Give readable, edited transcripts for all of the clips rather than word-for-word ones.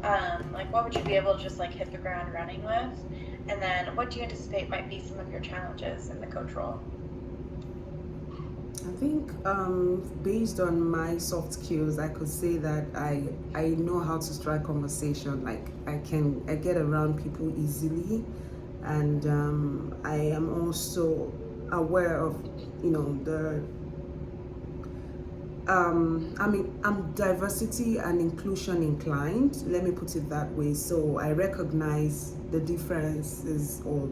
Like, what would you be able to just like hit the ground running with? And then, what do you anticipate might be some of your challenges in the coach role? I think based on my soft skills, I could say that I know how to strike conversation. Like I get around people easily, and I am also aware of the I'm diversity and inclusion inclined. Let me put it that way. So I recognize the differences, or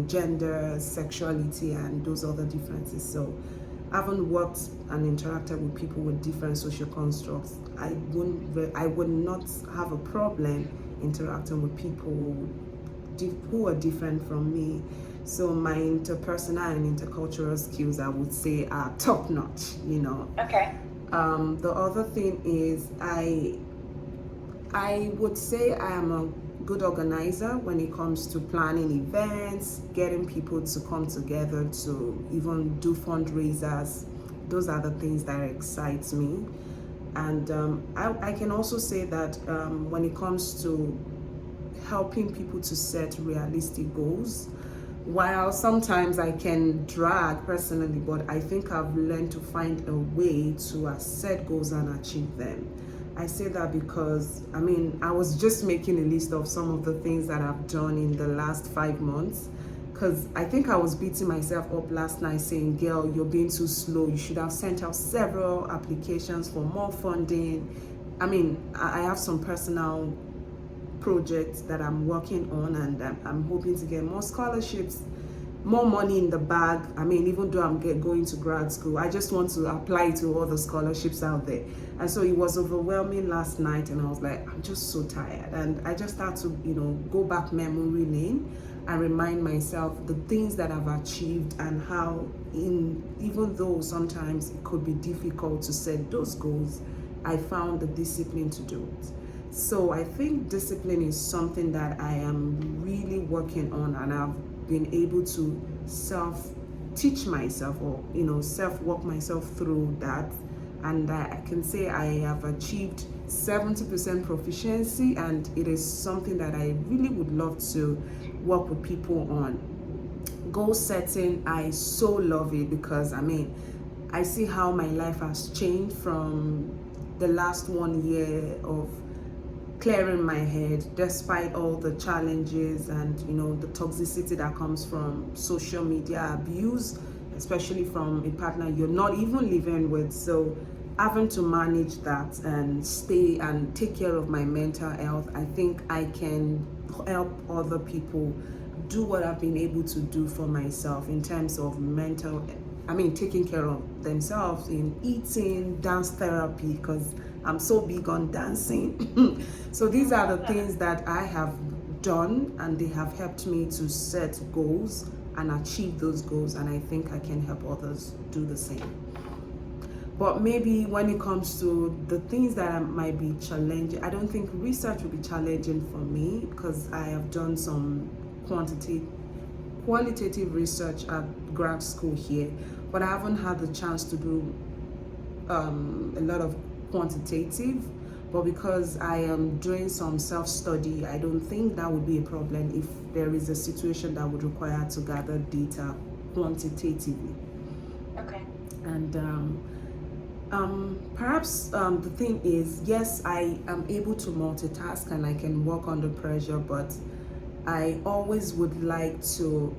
gender, sexuality, and those other differences. So, having worked and interacted with people with different social constructs, I would not have a problem interacting with people who are different from me. So my interpersonal and intercultural skills, I would say, are top notch. Okay. The other thing is I would say I am a good organizer when it comes to planning events, getting people to come together to even do fundraisers. Those are the things that excite me. And I can also say that when it comes to helping people to set realistic goals, while sometimes I can drag personally, but I think I've learned to find a way to set goals and achieve them. I say that because I was just making a list of some of the things that I've done in the last 5 months, because I think I was beating myself up last night saying, girl, you're being too slow. You should have sent out several applications for more funding. I have some personal projects that I'm working on, and I'm hoping to get more scholarships, more money in the bag. Even though I'm going to grad school, I just want to apply to all the scholarships out there. And so it was overwhelming last night, and I was like, I'm just so tired. And I just had to, go back memory lane and remind myself the things that I've achieved, and how even though sometimes it could be difficult to set those goals, I found the discipline to do it. So I think discipline is something that I am really working on, and I've been able to self teach myself, or self work myself through that. And I can say I have achieved 70% proficiency, and it is something that I really would love to work with people on. Goal setting, I so love it, because I see how my life has changed from the last 1 year of clearing my head despite all the challenges and the toxicity that comes from social media abuse, especially from a partner you're not even living with. So having to manage that and stay and take care of my mental health, I think I can help other people do what I've been able to do for myself in terms of taking care of themselves in eating, dance therapy, because I'm so big on dancing. So these are the things that I have done, and they have helped me to set goals and achieve those goals, and I think I can help others do the same. But maybe when it comes to the things that might be challenging, I don't think research will be challenging for me, because I have done some qualitative research at grad school here, but I haven't had the chance to do a lot of quantitative. But because I am doing some self-study, I don't think that would be a problem if there is a situation that would require to gather data quantitatively. Okay. And perhaps the thing is, yes, I am able to multitask and I can work under pressure, but I always would like to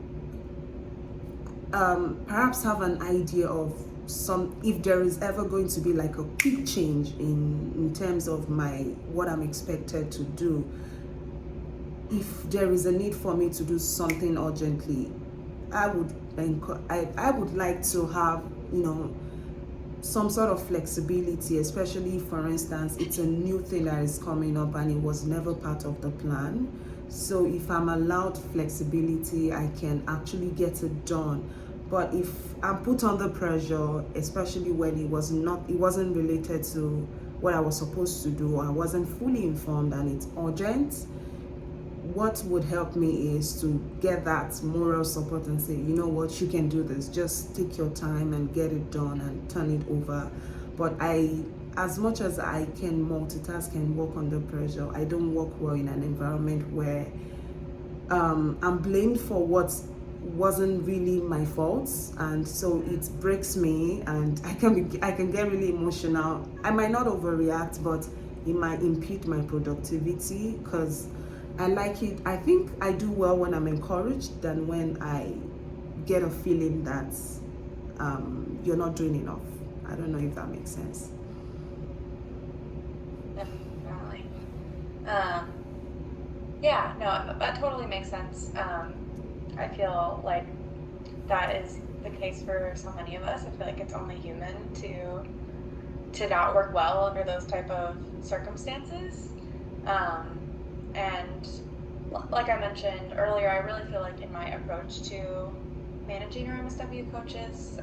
perhaps have an idea of if there is ever going to be like a quick change in terms of what I'm expected to do. If there is a need for me to do something urgently, I would like to have some sort of flexibility, especially for instance it's a new thing that is coming up and it was never part of the plan. So if I'm allowed flexibility, I can actually get it done. But if I'm put under pressure, especially when it wasn't related to what I was supposed to do, or I wasn't fully informed and it's urgent, what would help me is to get that moral support and say, you know what, you can do this. Just take your time and get it done and turn it over. But I as much as I can multitask and work under pressure, I don't work well in an environment where I'm blamed for what wasn't really my faults, and so it breaks me, and I can get really emotional. I might not overreact, but it might impede my productivity because I like it. I think I do well when I'm encouraged than when I get a feeling that you're not doing enough. I don't know if that makes sense. Definitely. Yeah, no, that totally makes sense. I feel like that is the case for so many of us. I feel like it's only human to not work well under those type of circumstances. And like I mentioned earlier, I really feel like in my approach to managing our MSW coaches,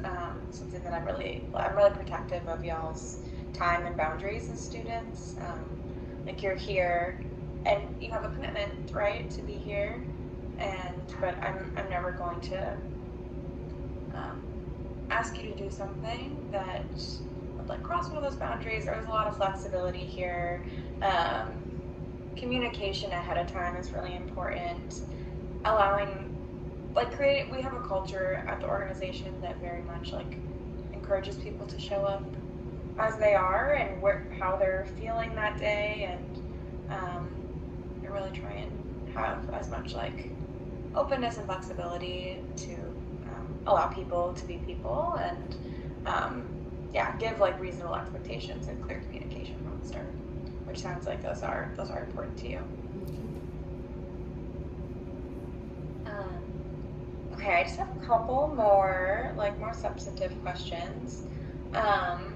something that I'm really protective of y'all's time and boundaries as students. Like you're here and you have a commitment, right, to be here, but I'm never going to ask you to do something that would like cross one of those boundaries. There's a lot of flexibility here. Communication ahead of time is really important. We have a culture at the organization that very much like encourages people to show up as they are and how they're feeling that day, and I really try and have as much like openness and flexibility to allow people to be people, and give like reasonable expectations and clear communication from the start, which sounds like those are important to you. Okay, I just have a couple more substantive questions. Can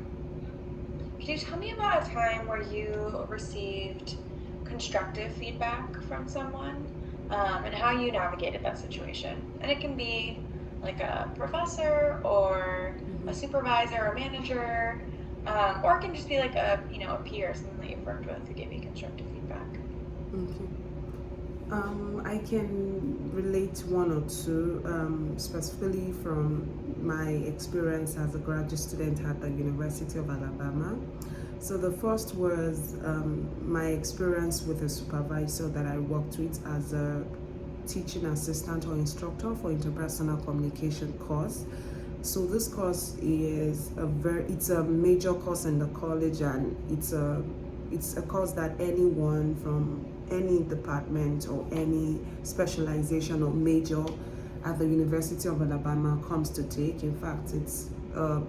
you tell me about a time where you received constructive feedback from someone, and how you navigated that situation? And it can be like a professor or a supervisor or manager, or it can just be like a peer, someone that you've worked with who gave you constructive feedback. Okay. I can relate one or two, specifically from my experience as a graduate student at the University of Alabama. So the first was my experience with a supervisor that I worked with as a teaching assistant or instructor for interpersonal communication course. So this course is it's a major course in the college, and it's a course that anyone from any department or any specialization or major at the University of Alabama comes to take. In fact, it's a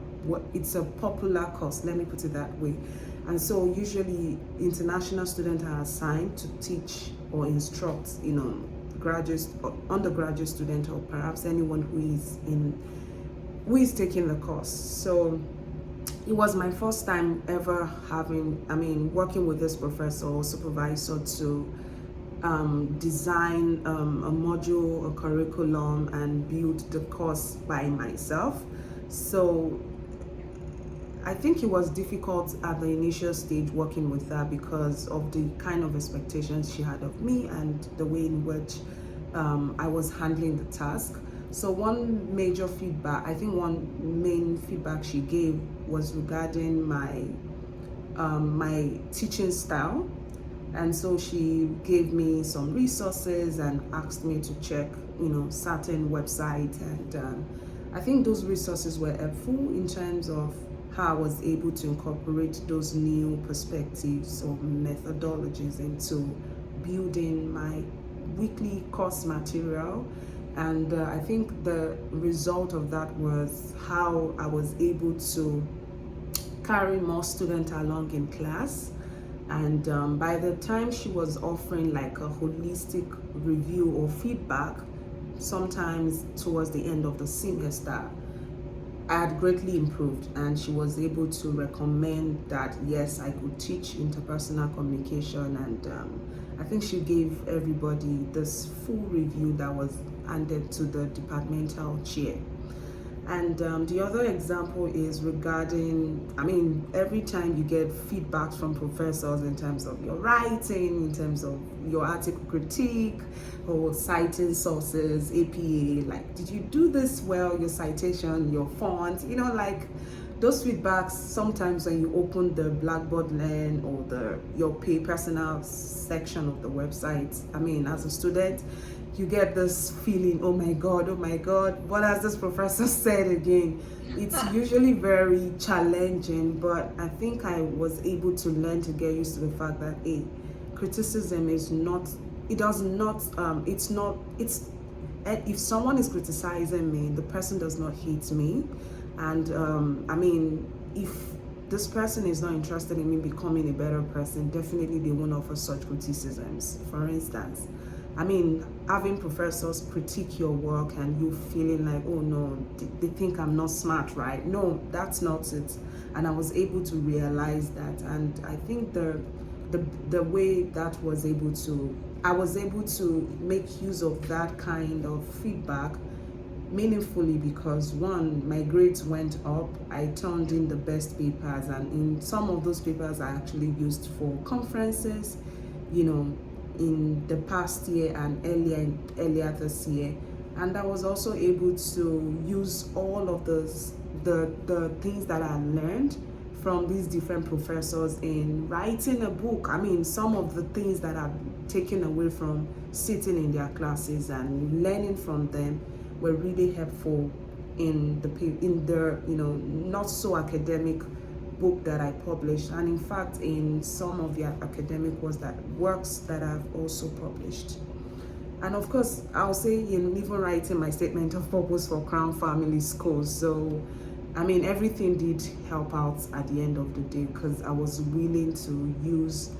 popular course, let me put it that way. And so usually international students are assigned to teach or instruct, graduate or undergraduate student, or perhaps anyone who is taking the course. So it was my first time ever working with this professor or supervisor to design a module, a curriculum, and build the course by myself. So I think it was difficult at the initial stage working with her because of the kind of expectations she had of me and the way in which I was handling the task. So one main feedback she gave was regarding my teaching style. And so she gave me some resources and asked me to check, certain websites. And I think those resources were helpful in terms of how I was able to incorporate those new perspectives or methodologies into building my weekly course material. And I think the result of that was how I was able to carry more students along in class. And by the time she was offering like a holistic review or feedback, sometimes towards the end of the semester, I had greatly improved, and she was able to recommend that yes, I could teach interpersonal communication. And I think she gave everybody this full review that was handed to the departmental chair. And the other example is regarding, every time you get feedback from professors in terms of your writing, in terms of your article critique, or citing sources, APA, like, did you do this well, your citation, your font, those feedbacks, sometimes when you open the Blackboard Learn or your pay personal section of the website, I mean, as a student, you get this feeling, oh my god, what has this professor said again? It's usually very challenging, but I think I was able to learn to get used to the fact that criticism is not, it does not, it's not, it's, if someone is criticizing me, the person does not hate me. And I mean, if this person is not interested in me becoming a better person, definitely they won't offer such criticisms. For instance, I mean, having professors critique your work and you feeling like, oh no, they think I'm not smart, right? No, that's not it. And I was able to realize that. And I think the way that I was able to make use of that kind of feedback meaningfully, because one, my grades went up, I turned in the best papers, and in some of those papers I actually used for conferences, you know, in the past year and earlier this year. And I was also able to use all of the things that I learned from these different professors in writing a book. I mean, some of the things that I've taken away from sitting in their classes and learning from them were really helpful in their, you know, not so academic book that I published, and in fact in some of the academic works that I've also published. And of course, I'll say, you know, even writing my statement of purpose for Crown Family Schools. So I mean, everything did help out at the end of the day, because I was willing to use,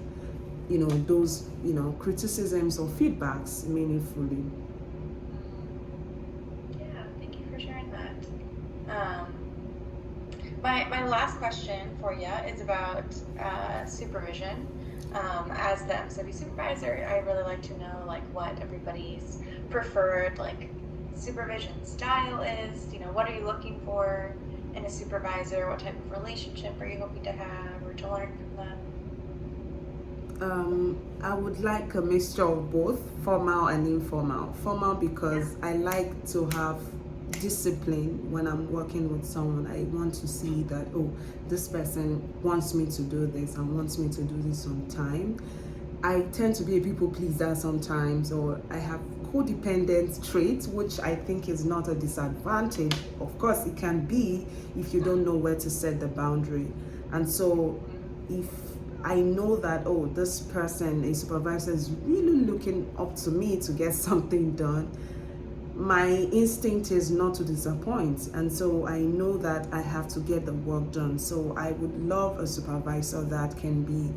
you know, those, you know, criticisms or feedbacks meaningfully. Yeah, thank you for sharing that. My last question for you is about supervision. As the MSW supervisor, I really like to know like what everybody's preferred like supervision style is. You know, what are you looking for in a supervisor? What type of relationship are you hoping to have or to learn from them? I would like a mixture of both formal and informal. Formal because I like to have discipline when I'm working with someone. I want to see that, oh, this person wants me to do this and wants me to do this on time. I tend to be a people pleaser sometimes, or I have codependent traits, which I think is not a disadvantage. Of course, it can be if you don't know where to set the boundary. And so if I know that, oh, this person, a supervisor, is really looking up to me to get something done, my instinct is not to disappoint. And so I know that I have to get the work done. So I would love a supervisor that can be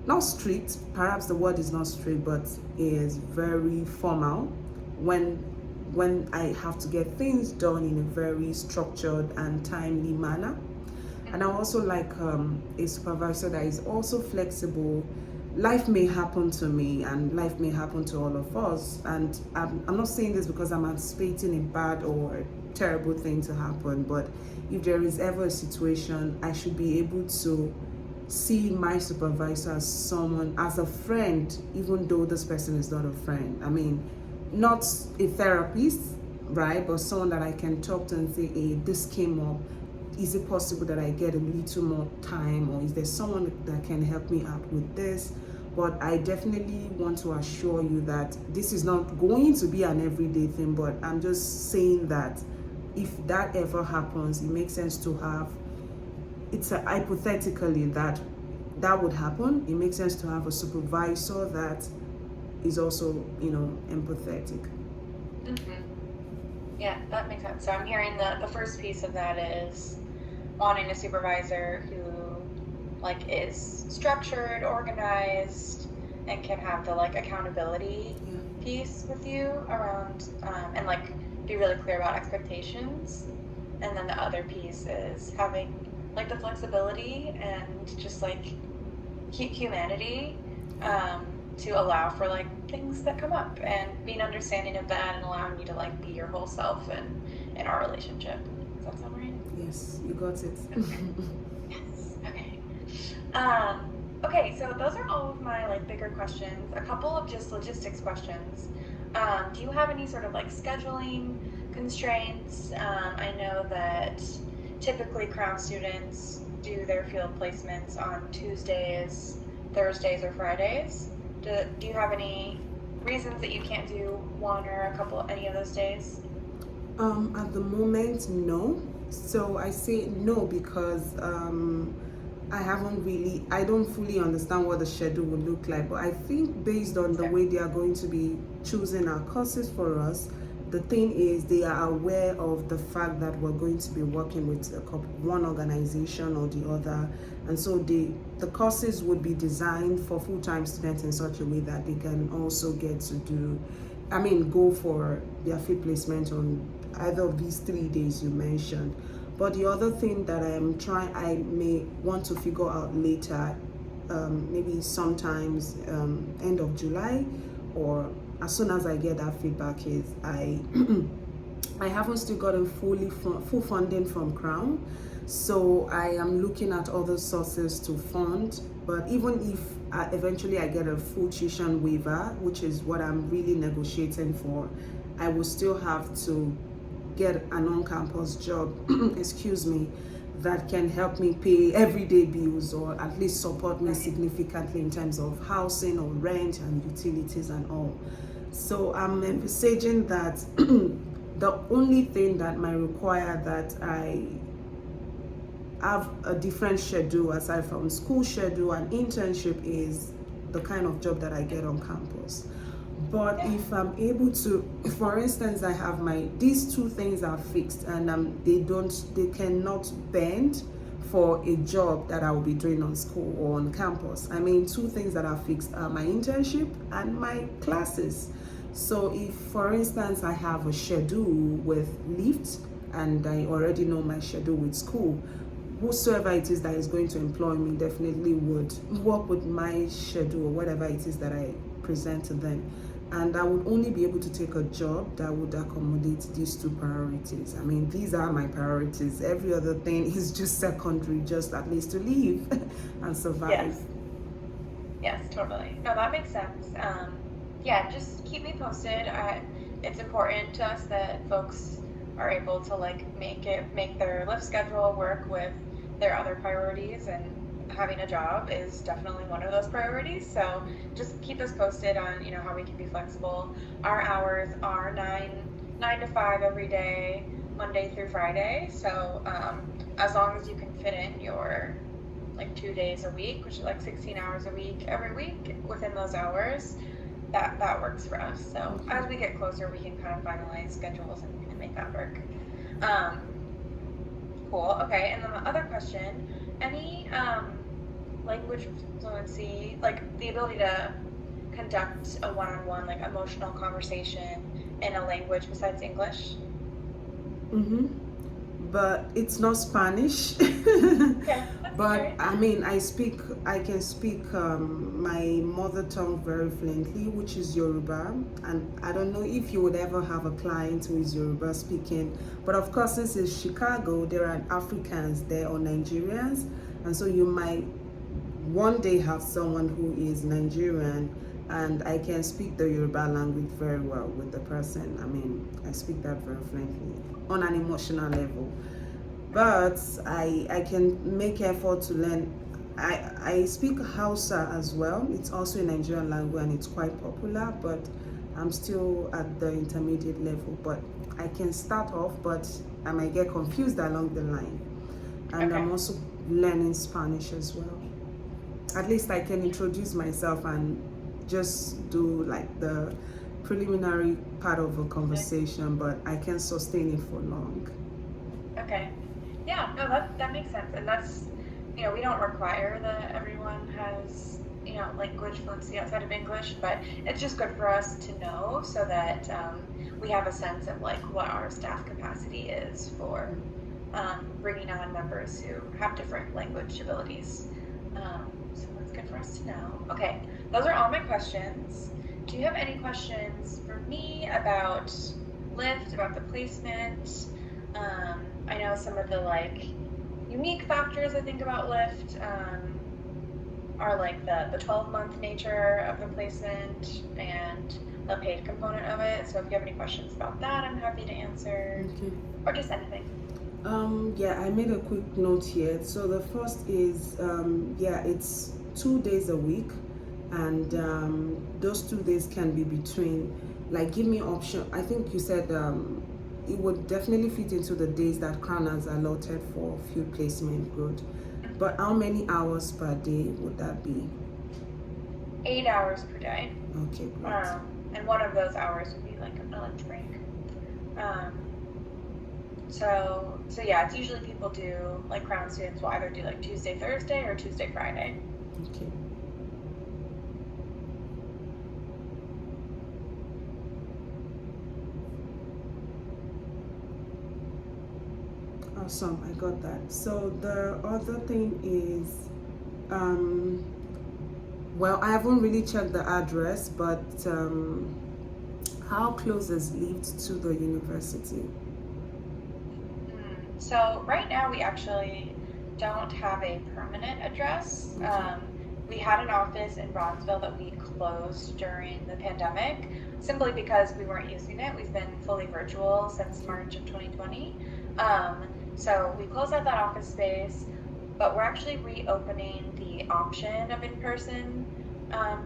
not strict, perhaps the word is not strict, but is very formal when I have to get things done in a very structured and timely manner. And I also like a supervisor that is also flexible. Life may happen to me and life may happen to all of us. And I'm not saying this because I'm anticipating a bad or terrible thing to happen, but if there is ever a situation, I should be able to see my supervisor as someone, as a friend, even though this person is not a friend. I mean, not a therapist, right? But someone that I can talk to and say, hey, this came up. Is it possible that I get a little more time, or is there someone that can help me out with this? But I definitely want to assure you that this is not going to be an everyday thing, but I'm just saying that if that ever happens, it makes sense to have, hypothetically that would happen, it makes sense to have a supervisor that is also, you know, empathetic. Yeah, that makes sense. So I'm hearing the first piece of that is wanting a supervisor who like is structured, organized, and can have the like accountability piece with you around and like be really clear about expectations. And then the other piece is having like the flexibility and just like humanity to allow for like things that come up and being understanding of that and allowing you to like be your whole self in our relationship. Does that sound right? Yes, you got it. Okay. Yes. Okay. Okay, so those are all of my like bigger questions. A couple of just logistics questions. Do you have any sort of like scheduling constraints? I know that typically Crown students do their field placements on Tuesdays, Thursdays, or Fridays. Do you have any reasons that you can't do one or any of those days? At the moment, no. So I say no because I don't fully understand what the schedule would look like. But I think based on the way they are going to be choosing our courses for us, the thing is they are aware of the fact that we're going to be working with one organization or the other. And so the courses would be designed for full-time students in such a way that they can also get to go for their field placement on either of these 3 days you mentioned. But the other thing that I may want to figure out later, maybe sometimes end of July or as soon as I get that feedback, is I haven't still gotten full funding from Crown, so I am looking at other sources to fund. But even if eventually I get a full tuition waiver, which is what I'm really negotiating for, I will still have to get an on-campus job, excuse me, that can help me pay everyday bills or at least support me significantly in terms of housing or rent and utilities and all. So I'm envisaging that the only thing that might require that I have a different schedule aside from school schedule and internship is the kind of job that I get on campus. But if I'm able to, for instance, I have these two things are fixed and they cannot bend for a job that I will be doing on school or on campus. Two things that are fixed are my internship and my classes. So if, for instance, I have a schedule with Lyft and I already know my schedule with school, whosoever it is that is going to employ me definitely would work with my schedule or whatever it is that I present to them. And I would only be able to take a job that would accommodate these two priorities. These are my priorities. Every other thing is just secondary, just at least to live and survive. Yes, totally. No, that makes sense. Just keep me posted. It's important to us that folks are able to make their Lyft schedule work with their other priorities, and having a job is definitely one of those priorities. So just keep us posted on how we can be flexible. Our hours are 9 to 5 every day, Monday through Friday. So as long as you can fit in your 2 days a week, which is 16 hours a week every week within those hours, that works for us. So as we get closer, we can kind of finalize schedules and make that work. Cool. Okay. And then the other question, any language fluency, the ability to conduct a one-on-one, emotional conversation in a language besides English? But it's not Spanish. But I can speak my mother tongue very fluently, which is Yoruba. And I don't know if you would ever have a client who is Yoruba speaking, but of course, since it's Chicago, there are Africans there or Nigerians, and so you might one day have someone who is Nigerian, and I can speak the Yoruba language very well with the person. I speak that very fluently on an emotional level. But I can make effort to learn. I speak Hausa as well. It's also a Nigerian language and it's quite popular, but I'm still at the intermediate level. But I can start off, but I might get confused along the line. And I'm also learning Spanish as well. At least I can introduce myself and just do the preliminary part of a conversation, but I can sustain it for long. Okay. Yeah, no, that makes sense. And that's, we don't require that everyone has, language fluency outside of English, but it's just good for us to know so that we have a sense of what our staff capacity is for bringing on members who have different language abilities. So that's good for us to know. Okay, those are all my questions. Do you have any questions for me about Lyft, about the placement? I know some of the unique factors I think about Lyft are the 12-month nature of the placement and the paid component of it. So if you have any questions about that, I'm happy to answer. Okay. Or just anything. Yeah, I made a quick note here. So the first is, yeah, it's 2 days a week, and those 2 days can be between, like, give me option. I think you said it would definitely fit into the days that Crown has allotted for field placement. Good. But how many hours per day would that be? 8 hours per day. Okay, great. And one of those hours would be like a lunch break. So yeah, it's usually people do, like Crown students will either do like Tuesday, Thursday or Tuesday, Friday. Okay. Awesome, I got that. So the other thing is, well, I haven't really checked the address, but how close is Lyft to the university? So right now we actually don't have a permanent address. Okay. We had an office in Bronzeville that we closed during the pandemic simply because we weren't using it. We've been fully virtual since March of 2020. So we closed out that office space, but we're actually reopening the option of in-person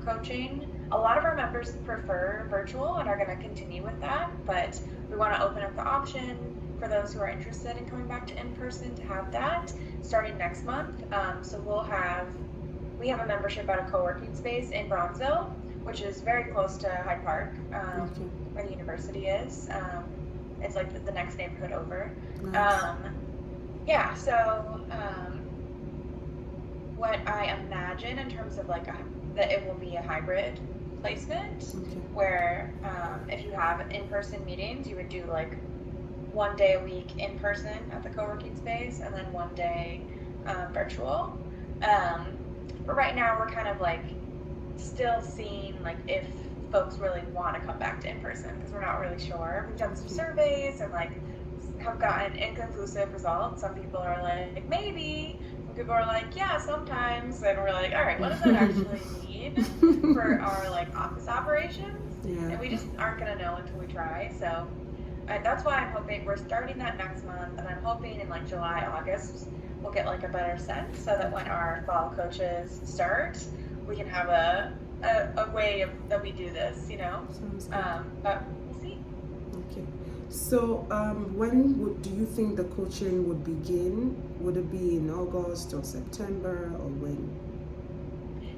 coaching. A lot of our members prefer virtual and are going to continue with that, but we want to open up the option for those who are interested in coming back to in-person to have that starting next month. So we have a membership at a co-working space in Bronzeville, which is very close to Hyde Park, Okay. where the university is. It's like the next neighborhood over. Nice. Yeah, so what I imagine in terms of like that it will be a hybrid placement Okay. where if you have in-person meetings, you would do like 1 day a week in person at the co-working space and then 1 day virtual. But right now we're kind of like still seeing like if folks really want to come back to in-person because we're not really sure. We've done some surveys and like have gotten inconclusive results. Some people are like maybe, some people are like yeah sometimes, and we're like all right, what does that actually mean for our like office operations? Yeah. And we just aren't gonna know until we try. So that's why I'm hoping we're starting that next month, and I'm hoping in like July, August we'll get like a better sense so that when our fall coaches start, we can have a way that we do this, you know. Sounds good. But we'll see. Okay. So, do you think the coaching would begin? Would it be in August or September or when?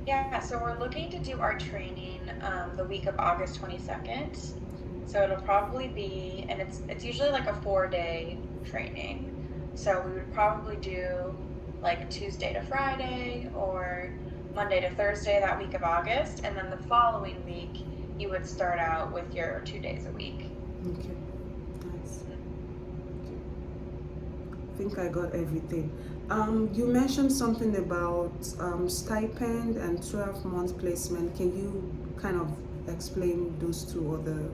Yeah, so we're looking to do our training the week of August 22nd. So it'll probably be, and it's usually like a 4-day training. So we would probably do like Tuesday to Friday or Monday to Thursday that week of August, and then the following week you would start out with your 2 days a week. Okay. Nice. Okay. I think I got everything. You mentioned something about stipend and 12-month placement. Can you kind of explain those two other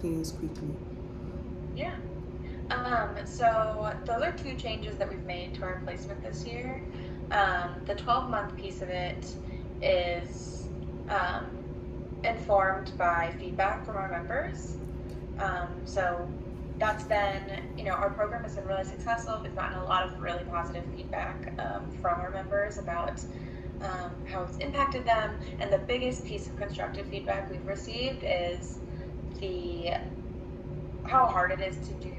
things quickly? Yeah. So those are two changes that we've made to our placement this year. The 12-month piece of it is informed by feedback from our members. So that's been, our program has been really successful. We've gotten a lot of really positive feedback from our members about how it's impacted them. And the biggest piece of constructive feedback we've received is how hard it is to do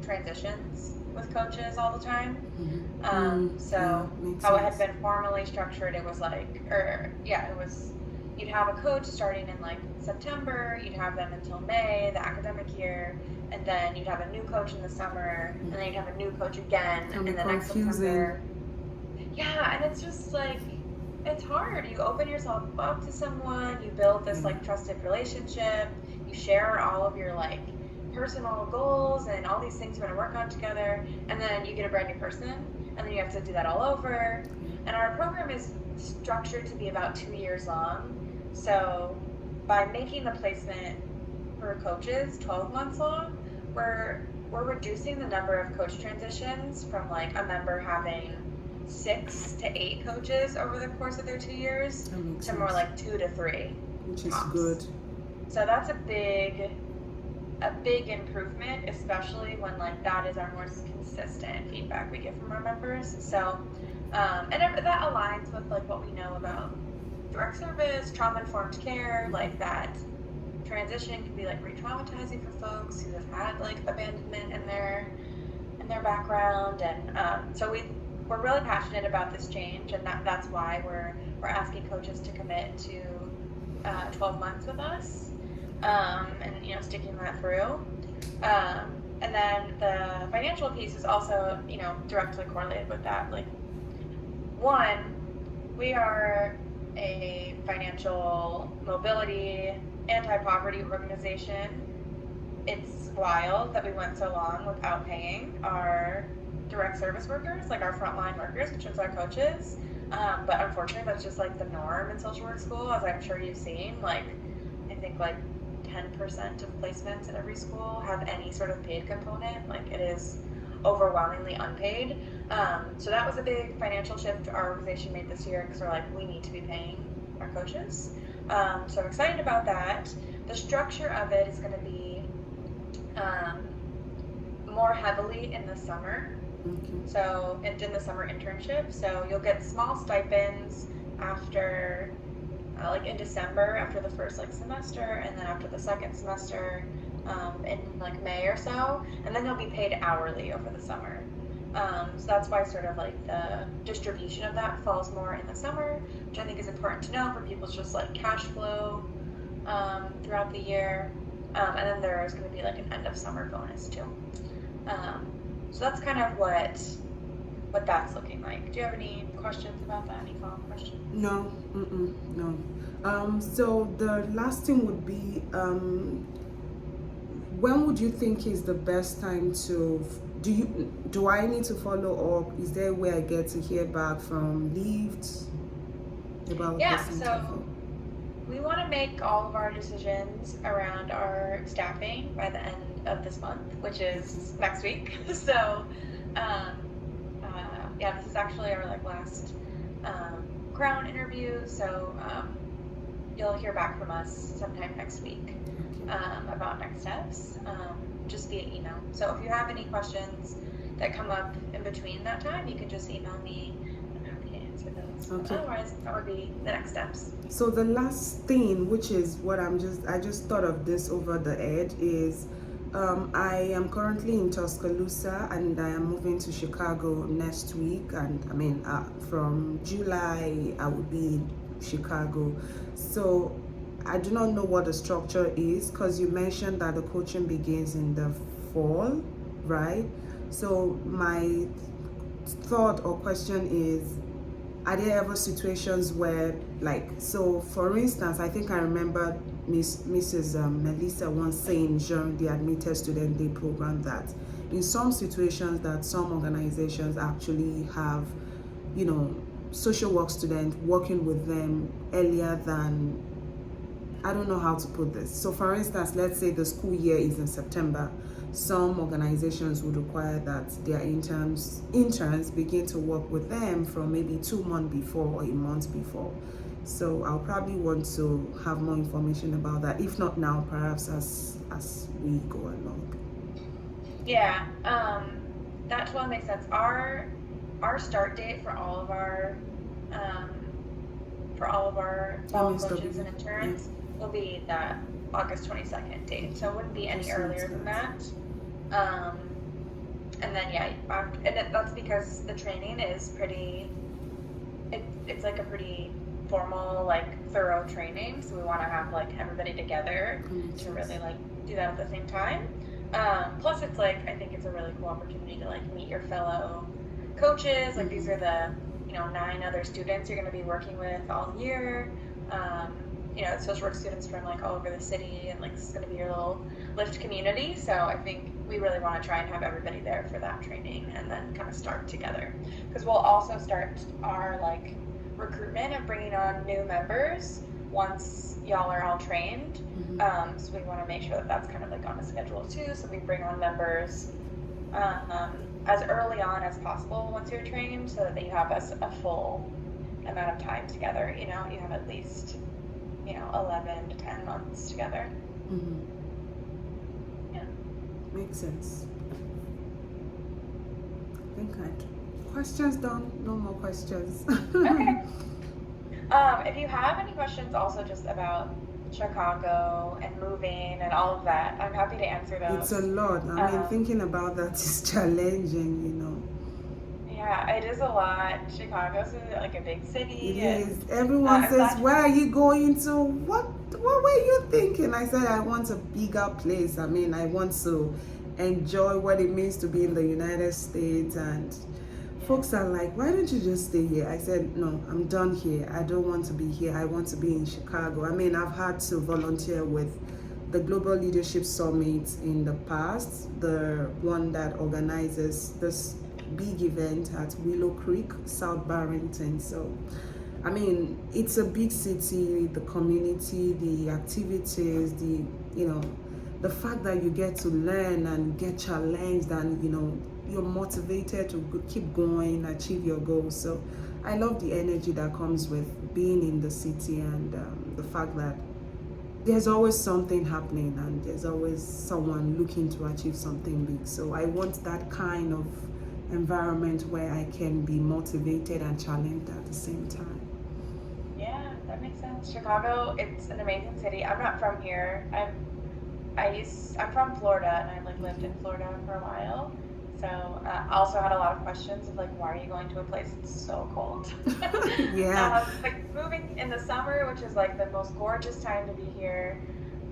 transitions with coaches all the time. Mm-hmm. So Makes how it had sense. been formally structured, it was like, you'd have a coach starting in like September, you'd have them until May, the academic year, and then you'd have a new coach in the summer, and then you'd have a new coach again in the next September. Yeah, and it's just like, it's hard. You open yourself up to someone, you build this like trusted relationship, you share all of your like personal goals and all these things you're going to work on together, and then you get a brand new person, and then you have to do that all over. And our program is structured to be about 2 years long, so by making the placement for coaches 12 months long, we're reducing the number of coach transitions from like a member having 6 to 8 coaches over the course of their 2 years to more like 2 to 3, which is tops. good. So that's a big a big improvement, especially when like that is our most consistent feedback we get from our members. So, that aligns with like what we know about direct service, trauma-informed care, like that transition can be like re-traumatizing for folks who have had like abandonment in their background, and so we're really passionate about this change, and that's why we're asking coaches to commit to 12 months with us, and sticking that through. And then the financial piece is also directly correlated with that. Like, one, we are a financial mobility, anti-poverty organization. It's wild that we went so long without paying our direct service workers, like our frontline workers, which is our coaches. But unfortunately, that's just like the norm in social work school, as I'm sure you've seen. Like, I think like 10% of placements in every school have any sort of paid component. Like, it is overwhelmingly unpaid. So that was a big financial shift our organization made this year, because we're like, we need to be paying our coaches. So I'm excited about that. The structure of it is going to be more heavily in the summer. So in the summer internship. So you'll get small stipends after, like in December, after the first like semester, and then after the second semester, in like May or so, and then you'll be paid hourly over the summer. So that's why sort of like the distribution of that falls more in the summer, which I think is important to know for people's just like cash flow throughout the year. And then there's going to be like an end of summer bonus too. So that's kind of what that's looking like. Do you have any questions about that? Any follow-up questions? No, no. So the last thing would be, when would you think is the best time to, do I need to follow up? Is there a way I get to hear back from Lyft about this interview? So we want to make all of our decisions around our staffing by the end of this month, which is next week. So this is actually our like last Crown interview, so you'll hear back from us sometime next week about next steps, just via email. So if you have any questions that come up in between that time, you can just email me. I'm happy to answer those. Okay. Otherwise, that would be the next steps. So the last thing, which is what I just thought of this over the edge, is I am currently in Tuscaloosa, and I am moving to Chicago next week, and I mean from July I will be in Chicago. So I do not know what the structure is, because you mentioned that the coaching begins in the fall, right? So my thought or question is, are there ever situations where, like, so for instance, I think I remember Mrs. Melissa once saying during the Admitted Student Day program that in some situations that some organizations actually have, social work students working with them earlier than, I don't know how to put this. So for instance, let's say the school year is in September. Some organizations would require that their interns begin to work with them from maybe 2 months before or a month before. So I'll probably want to have more information about that. If not now, perhaps as we go along. Yeah, that totally makes sense. Our start date for all of our coaches and interns will be that August 22nd date. So it wouldn't be any earlier than that. And then that's because the training is pretty. It's like a pretty formal, like thorough training, so we want to have like everybody together to really like do that at the same time. Plus it's like, I think it's a really cool opportunity to like meet your fellow coaches. Like these are the 9 other students you're going to be working with all year. Social work students from like all over the city, and like this is going to be your little Lyft community. So I think we really want to try and have everybody there for that training, and then kind of start together, because we'll also start our like recruitment of bringing on new members once y'all are all trained. So we want to make sure that that's kind of like on a schedule too, so we bring on members as early on as possible once you're trained, so that you have a full amount of time together. You have at least 11 to 10 months together. Makes sense. I think questions done. No more questions. Okay. If you have any questions also just about Chicago and moving and all of that, I'm happy to answer It's a those. lot. I mean, thinking about that is challenging, you know. Yeah, it is a lot. Chicago's like a big city, It and is. Everyone I'm says, glad. "Where are you going to? What were you thinking?" I said, "I want a bigger place. I mean, I want to enjoy what it means to be in the United States." And folks are like, "Why don't you just stay here?" I said, "No, I'm done here. I don't want to be here. I want to be in Chicago." I mean, I've had to volunteer with the Global Leadership Summit in the past, the one that organizes this big event at Willow Creek, South Barrington. So, I mean, it's a big city, the community, the activities, the fact that you get to learn and get challenged and, you're motivated to keep going, achieve your goals. So I love the energy that comes with being in the city and the fact that there's always something happening and there's always someone looking to achieve something big. So I want that kind of environment where I can be motivated and challenged at the same time. Yeah, that makes sense. Chicago, it's an amazing city. I'm not from here. I'm from Florida, and I lived in Florida for a while. So I also had a lot of questions of like, why are you going to a place that's so cold? Yeah. Like moving in the summer, which is like the most gorgeous time to be here,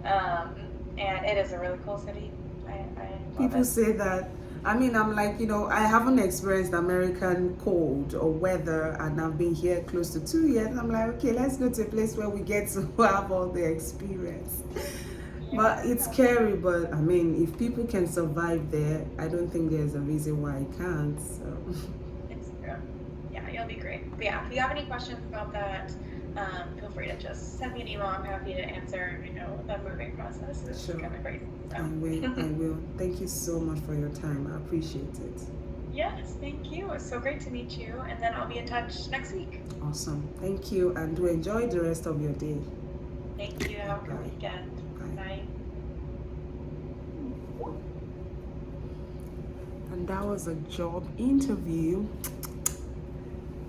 and it is a really cool city. I love People it. say that. I mean, I'm like, I haven't experienced American cold or weather, and I've been here close to 2 years. I'm like, okay, let's go to a place where we get to have all the experience. But it's Yeah. scary, but I mean, if people can survive there, I don't think there's a reason why I can't. So. It's true. Yeah, you'll be great. But yeah, if you have any questions about that, feel free to just send me an email. I'm happy to answer. The moving process is Sure. kind of crazy. So. I will. Thank you so much for your time. I appreciate it. Yes, thank you. It's so great to meet you. And then I'll be in touch next week. Awesome. Thank you, and do enjoy the rest of your day. Thank you. Have a good Bye. weekend. Bye. Bye. And that was a job interview.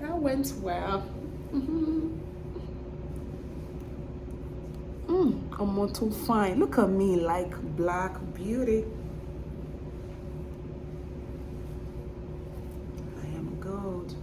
That went well. I'm too fine. Look at me like Black Beauty. I am good.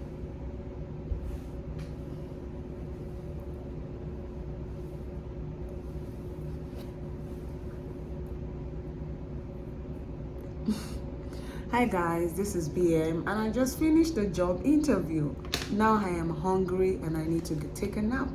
Hi guys, this is BM and I just finished the job interview. Now I am hungry and I need to take a nap.